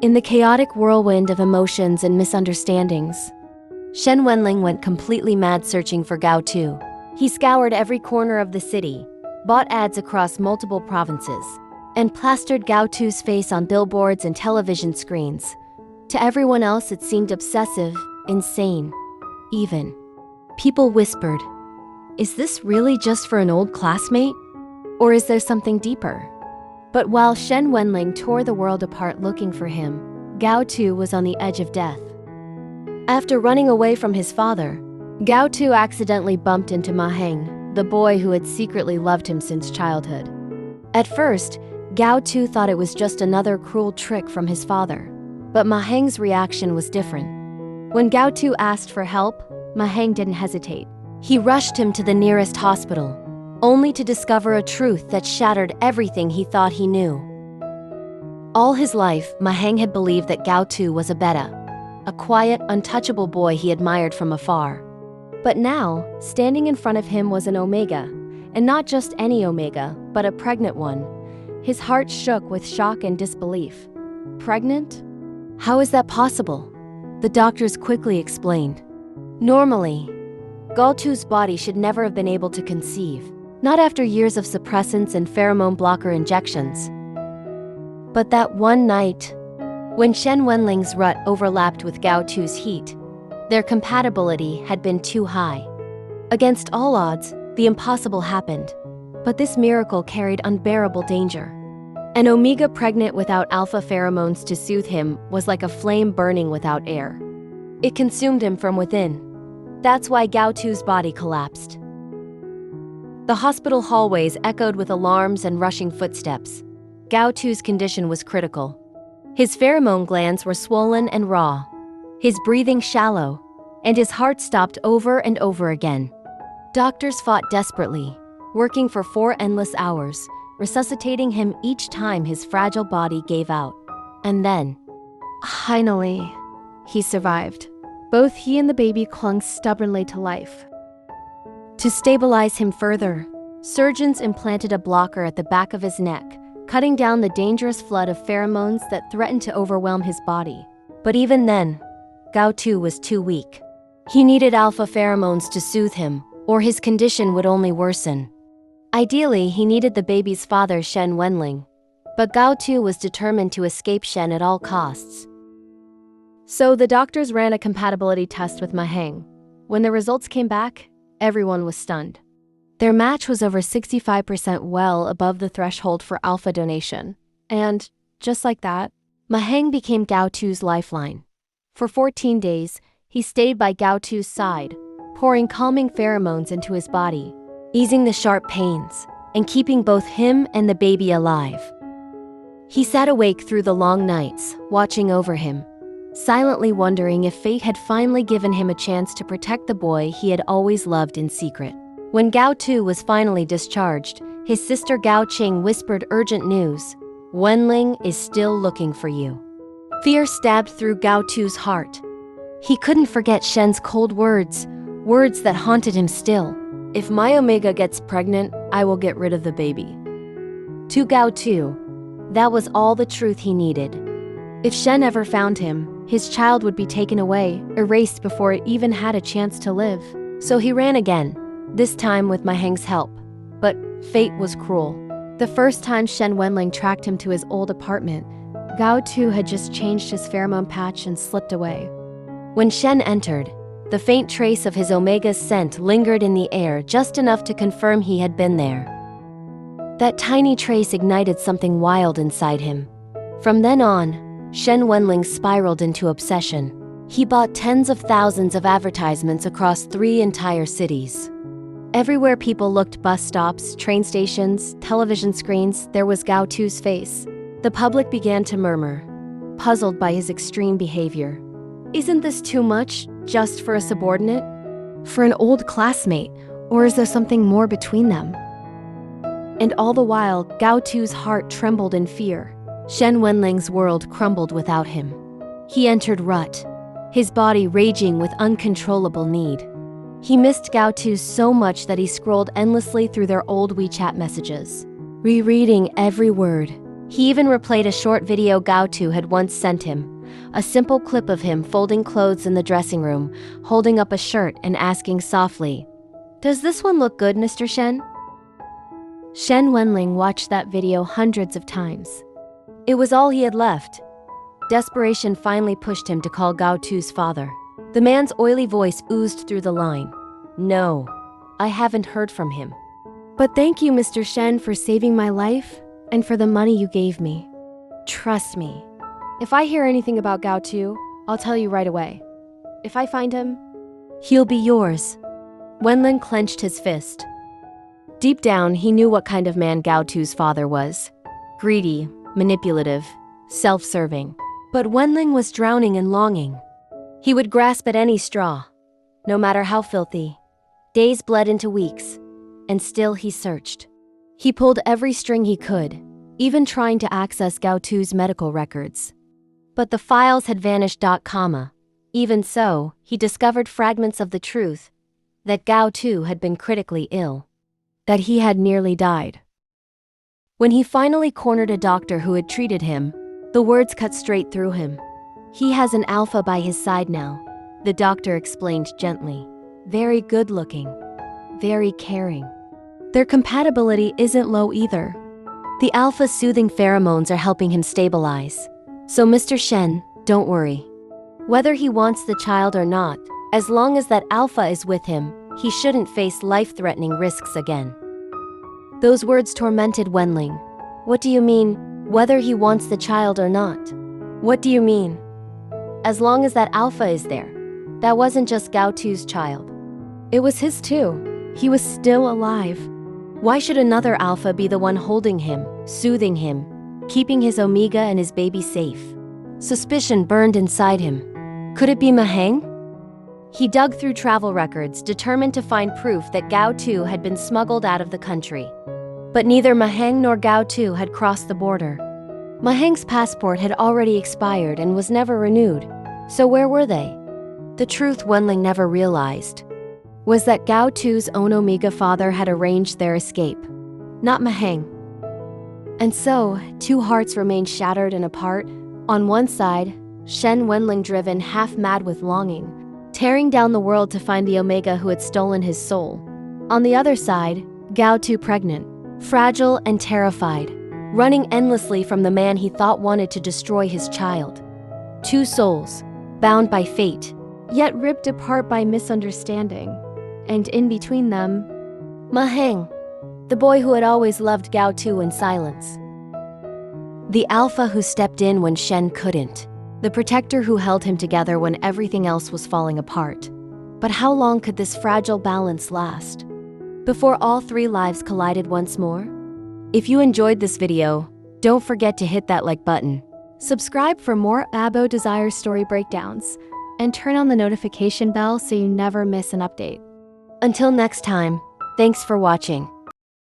In the chaotic whirlwind of emotions and misunderstandings, Shen Wenlang went completely mad searching for Gao Tu. He scoured every corner of the city, bought ads across multiple provinces, and plastered Gao Tu's face on billboards and television screens. To everyone else, it seemed obsessive, insane, even. People whispered, "Is this really just for an old classmate? Or is there something deeper?" But while Shen Wenlang tore the world apart looking for him, Gao Tu was on the edge of death. After running away from his father, Gao Tu accidentally bumped into Ma Heng, the boy who had secretly loved him since childhood. At first, Gao Tu thought it was just another cruel trick from his father, but Ma Heng's reaction was different. When Gao Tu asked for help, Ma Heng didn't hesitate. He rushed him to the nearest hospital, only to discover a truth that shattered everything he thought he knew. All his life, Ma Heng had believed that Gao Tu was a beta, a quiet, untouchable boy he admired from afar. But now, standing in front of him was an Omega, and not just any Omega, but a pregnant one. His heart shook with shock and disbelief. Pregnant? How is that possible? The doctors quickly explained. Normally, Gao Tu's body should never have been able to conceive, not after years of suppressants and pheromone blocker injections. But that one night, when Shen Wenlang's rut overlapped with Gao Tu's heat, their compatibility had been too high. Against all odds, the impossible happened. But this miracle carried unbearable danger. An Omega pregnant without alpha pheromones to soothe him was like a flame burning without air. It consumed him from within. That's why Gao Tu's body collapsed. The hospital hallways echoed with alarms and rushing footsteps. Gao Tu's condition was critical. His pheromone glands were swollen and raw, his breathing shallow, and his heart stopped over and over again. Doctors fought desperately, working for 4 endless hours, resuscitating him each time his fragile body gave out. And then, finally, he survived. Both he and the baby clung stubbornly to life. To stabilize him further, surgeons implanted a blocker at the back of his neck, cutting down the dangerous flood of pheromones that threatened to overwhelm his body. But even then, Gao Tu was too weak. He needed alpha pheromones to soothe him, or his condition would only worsen. Ideally, he needed the baby's father, Shen Wenlang, but Gao Tu was determined to escape Shen at all costs. So the doctors ran a compatibility test with Ma Heng. When the results came back, everyone was stunned. Their match was over 65%, well above the threshold for alpha donation. And, just like that, Ma Heng became Gao Tu's lifeline. For 14 days, he stayed by Gao Tu's side, pouring calming pheromones into his body, easing the sharp pains, and keeping both him and the baby alive. He sat awake through the long nights, watching over him, silently wondering if fate had finally given him a chance to protect the boy he had always loved in secret. When Gao Tu was finally discharged, his sister Gao Qing whispered urgent news: "Wenlang is still looking for you." Fear stabbed through Gao Tu's heart. He couldn't forget Shen's cold words, words that haunted him still. "If my Omega gets pregnant, I will get rid of the baby." To Gao Tu, that was all the truth he needed. If Shen ever found him, his child would be taken away, erased before it even had a chance to live. So he ran again, this time with Ma Heng's help. But fate was cruel. The first time Shen Wenlang tracked him to his old apartment, Gao Tu had just changed his pheromone patch and slipped away. When Shen entered, the faint trace of his Omega's scent lingered in the air, just enough to confirm he had been there. That tiny trace ignited something wild inside him. From then on, Shen Wenlang spiraled into obsession. He bought tens of thousands of advertisements across 3 entire cities. Everywhere people looked, bus stops, train stations, television screens, there was Gao Tu's face. The public began to murmur, puzzled by his extreme behavior. Isn't this too much, just for a subordinate? For an old classmate? Or is there something more between them? And all the while, Gao Tu's heart trembled in fear. Shen Wenlang's world crumbled without him. He entered rut, his body raging with uncontrollable need. He missed Gao Tu so much that he scrolled endlessly through their old WeChat messages, rereading every word. He even replayed a short video Gao Tu had once sent him, a simple clip of him folding clothes in the dressing room, holding up a shirt and asking softly, "Does this one look good, Mr. Shen?" Shen Wenlang watched that video hundreds of times. It was all he had left. Desperation finally pushed him to call Gao Tu's father. The man's oily voice oozed through the line. "No, I haven't heard from him. But thank you, Mr. Shen, for saving my life and for the money you gave me. Trust me. If I hear anything about Gao Tu, I'll tell you right away. If I find him, he'll be yours." Wenlang clenched his fist. Deep down, he knew what kind of man Gao Tu's father was. Greedy, manipulative, self-serving. But Wenlang was drowning in longing. He would grasp at any straw, no matter how filthy. Days bled into weeks, and still he searched. He pulled every string he could, even trying to access Gao Tu's medical records. But the files had vanished. Even so, he discovered fragments of the truth, that Gao Tu had been critically ill, that he had nearly died. When he finally cornered a doctor who had treated him, the words cut straight through him. "He has an alpha by his side now," the doctor explained gently. "Very good looking, very caring. Their compatibility isn't low either. The alpha's soothing pheromones are helping him stabilize. So Mr. Shen, don't worry. Whether he wants the child or not, as long as that alpha is with him, he shouldn't face life-threatening risks again." Those words tormented Wenlang. "What do you mean, whether he wants the child or not? What do you mean?" As long as that alpha is there, that wasn't just Gao Tu's child. It was his too. He was still alive. Why should another alpha be the one holding him, soothing him, keeping his omega and his baby safe? Suspicion burned inside him. Could it be Mahang? He dug through travel records, determined to find proof that Gao Tu had been smuggled out of the country. But neither Mahang nor Gao Tu had crossed the border. Mahang's passport had already expired and was never renewed. So where were they? The truth Wenlang never realized was that Gao Tu's own Omega father had arranged their escape, not Mahang. And so, two hearts remained shattered and apart. On one side, Shen Wenlang, driven half-mad with longing, tearing down the world to find the Omega who had stolen his soul. On the other side, Gao Tu, pregnant, fragile and terrified, running endlessly from the man he thought wanted to destroy his child. Two souls, bound by fate, yet ripped apart by misunderstanding. And in between them, Ma Heng, the boy who had always loved Gao Tu in silence. The alpha who stepped in when Shen couldn't. The protector who held him together when everything else was falling apart. But how long could this fragile balance last before all three lives collided once more? If you enjoyed this video, don't forget to hit that like button. Subscribe for more ABO Desire story breakdowns, and turn on the notification bell so you never miss an update. Until next time, thanks for watching.